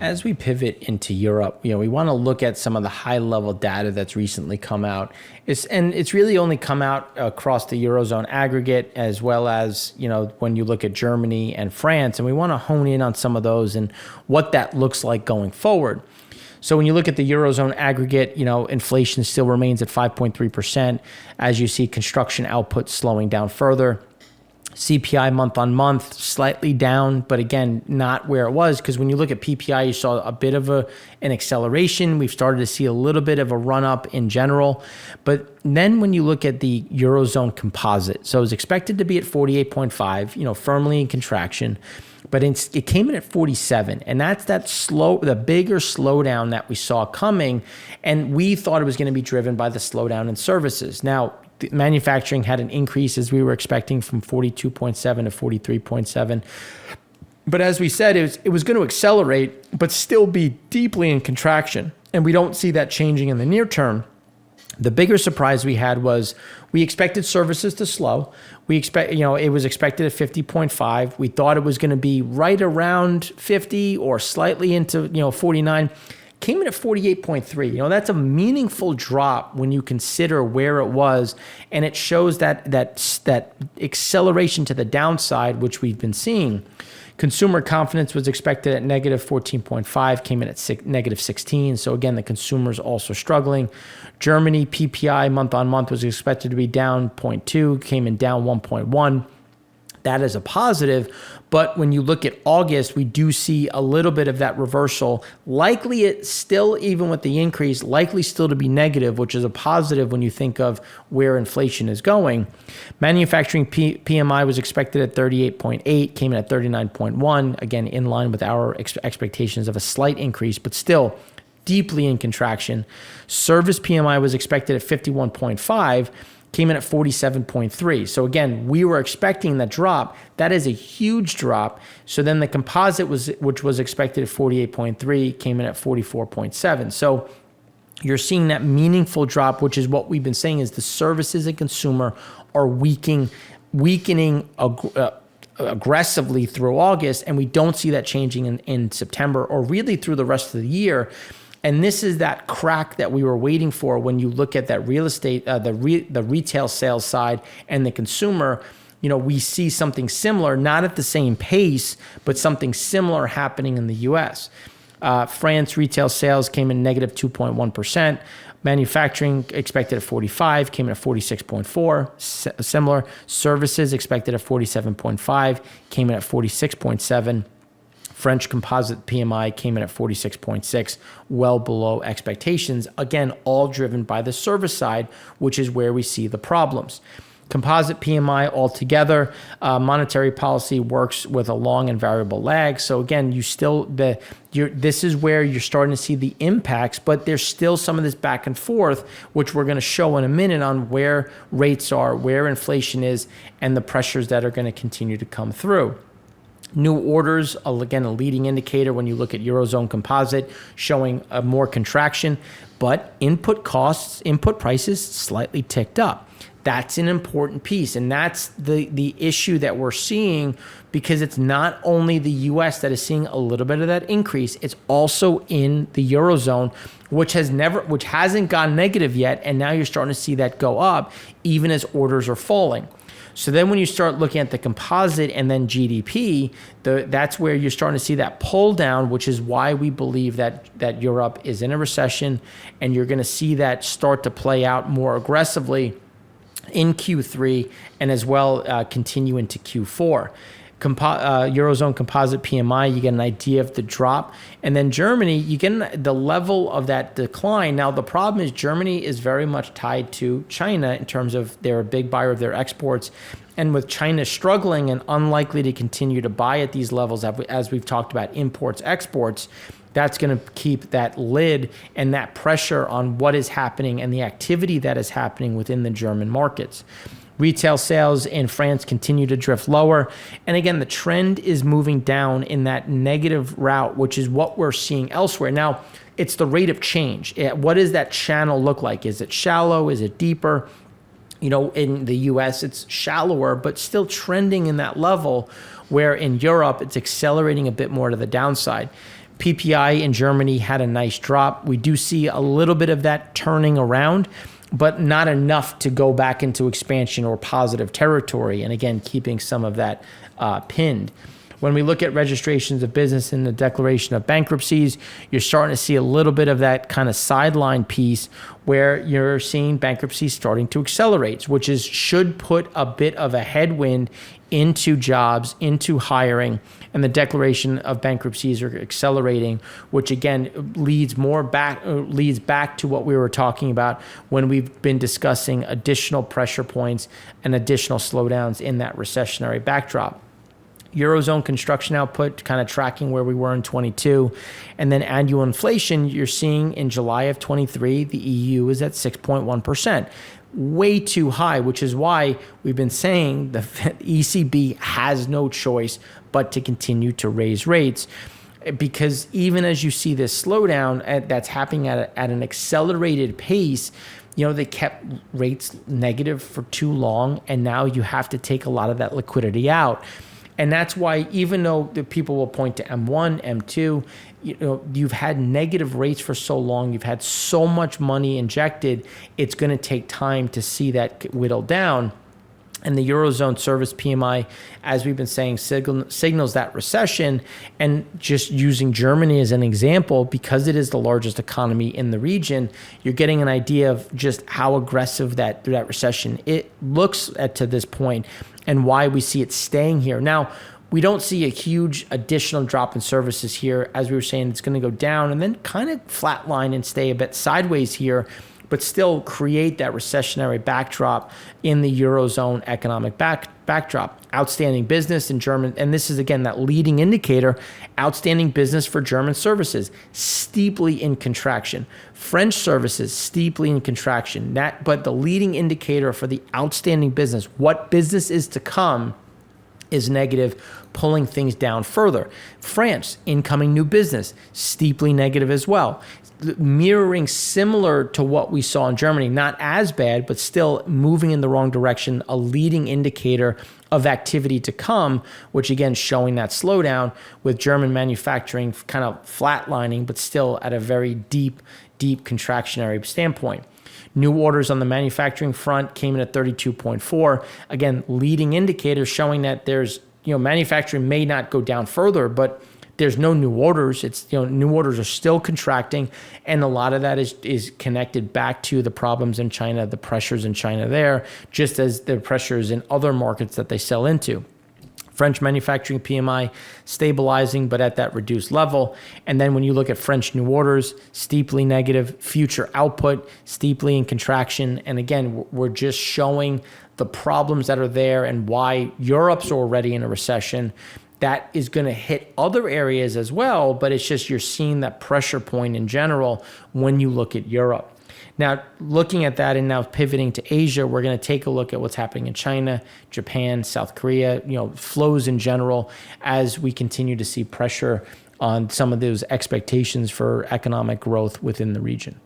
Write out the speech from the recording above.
As we pivot into Europe, we want to look at some of the high-level data that's recently come out. It's really only come out across the Eurozone aggregate, as well as, when you look at Germany and France, and we want to hone in on some of those and what that looks like going forward. So when you look at the Eurozone aggregate, inflation still remains at 5.3%. As you see, construction output slowing down further. CPI month on month, slightly down, but again, not where it was, because when you look at PPI, you saw a bit of an acceleration. We've started to see a little bit of a run up in general. But then when you look at the Eurozone composite, so it was expected to be at 48.5, firmly in contraction, but it came in at 47. And that's the bigger slowdown that we saw coming. And we thought it was going to be driven by the slowdown in services. Now, the manufacturing had an increase as we were expecting from 42.7 to 43.7. But as we said, it was going to accelerate, but still be deeply in contraction. And we don't see that changing in the near term. The bigger surprise we had was we expected services to slow. It was expected at 50.5. We thought it was going to be right around 50 or slightly into, 49. Came in at 48.3. That's a meaningful drop when you consider where it was, and it shows that acceleration to the downside, which we've been seeing. Consumer confidence was expected at negative 14.5, came in at negative 16. So again, the consumer's also struggling. Germany PPI month on month was expected to be down 0.2, came in down 1.1. That is a positive, but when you look at August, we do see a little bit of that reversal. Likely it's still, even with the increase, likely still to be negative, which is a positive when you think of where inflation is going. Manufacturing PMI was expected at 38.8, came in at 39.1, again, in line with our expectations of a slight increase, but still deeply in contraction. Service PMI was expected at 51.5, came in at 47.3. So again, we were expecting that drop. That is a huge drop. So then the composite, which was expected at 48.3, came in at 44.7. So you're seeing that meaningful drop, which is what we've been saying is the services and consumer are weakening aggressively through August, and we don't see that changing in September or really through the rest of the year. And this is that crack that we were waiting for when you look at that real estate, the retail sales side and the consumer. We see something similar, not at the same pace, but something similar happening in the U.S. France retail sales came in negative 2.1%. Manufacturing expected at 45, came in at 46.4. Similar. Services expected at 47.5, came in at 46.7. French composite PMI came in at 46.6, well below expectations. Again, all driven by the service side, which is where we see the problems. Composite PMI altogether, monetary policy works with a long and variable lag. So again, this is where you're starting to see the impacts, but there's still some of this back and forth, which we're going to show in a minute on where rates are, where inflation is, and the pressures that are going to continue to come through. New orders, again, a leading indicator when you look at Eurozone composite, showing a more contraction, but input prices slightly ticked up. That's an important piece, and that's the issue that we're seeing, because it's not only the U.S. that is seeing a little bit of that increase, it's also in the Eurozone, which hasn't gone negative yet, and now you're starting to see that go up even as orders are falling. So then when you start looking at the composite and then GDP, that's where you're starting to see that pull down, which is why we believe that Europe is in a recession, and you're going to see that start to play out more aggressively in Q3 and as well continue into Q4. Eurozone composite PMI, you get an idea of the drop. And then Germany, you get the level of that decline. Now, the problem is Germany is very much tied to China in terms of they're a big buyer of their exports. And with China struggling and unlikely to continue to buy at these levels, as we've talked about imports, exports, that's going to keep that lid and that pressure on what is happening and the activity that is happening within the German markets. Retail sales in France continue to drift lower. And again, the trend is moving down in that negative route, which is what we're seeing elsewhere. Now, it's the rate of change. What does that channel look like? Is it shallow? Is it deeper? In the US, it's shallower, but still trending in that level, where in Europe, it's accelerating a bit more to the downside. PPI in Germany had a nice drop. We do see a little bit of that turning around, but not enough to go back into expansion or positive territory. And again, keeping some of that pinned. When we look at registrations of business and the declaration of bankruptcies, you're starting to see a little bit of that kind of sideline piece where you're seeing bankruptcies starting to accelerate, which should put a bit of a headwind into jobs, into hiring, and the declaration of bankruptcies are accelerating, which again leads back to what we were talking about when we've been discussing additional pressure points and additional slowdowns in that recessionary backdrop. Eurozone construction output kind of tracking where we were in 22. And then annual inflation, you're seeing in July of 23, the EU is at 6.1%. Way too high, which is why we've been saying the ECB has no choice but to continue to raise rates. Because even as you see this slowdown that's happening at an accelerated pace, they kept rates negative for too long, and now you have to take a lot of that liquidity out. And that's why, even though the people will point to M1, M2, you've had negative rates for so long, you've had so much money injected, it's going to take time to see that whittle down. And the Eurozone service PMI, as we've been saying, signals that recession. And just using Germany as an example, because it is the largest economy in the region, you're getting an idea of just how aggressive that recession it looks at to this point and why we see it staying here. Now, we don't see a huge additional drop in services here. As we were saying, it's going to go down and then kind of flatline and stay a bit sideways here, but still create that recessionary backdrop in the Eurozone economic backdrop. Outstanding business in German, and this is again that leading indicator, outstanding business for German services, steeply in contraction. French services, steeply in contraction. But the leading indicator for the outstanding business, what business is to come, is negative, pulling things down further. France, incoming new business, steeply negative as well. Mirroring similar to what we saw in Germany, not as bad, but still moving in the wrong direction, a leading indicator of activity to come, which again showing that slowdown with German manufacturing kind of flatlining, but still at a very deep contractionary standpoint. New orders on the manufacturing front came in at 32.4. Again, leading indicators showing that there's, manufacturing may not go down further, but there's no new orders. It's, new orders are still contracting. And a lot of that is connected back to the problems in China, the pressures in China there, just as the pressures in other markets that they sell into. French manufacturing PMI stabilizing, but at that reduced level. And then when you look at French new orders, steeply negative, future output, steeply in contraction. And again, we're just showing the problems that are there and why Europe's already in a recession. That is going to hit other areas as well, but it's just you're seeing that pressure point in general when you look at Europe. Now, looking at that and now pivoting to Asia, we're going to take a look at what's happening in China, Japan, South Korea, flows in general as we continue to see pressure on some of those expectations for economic growth within the region.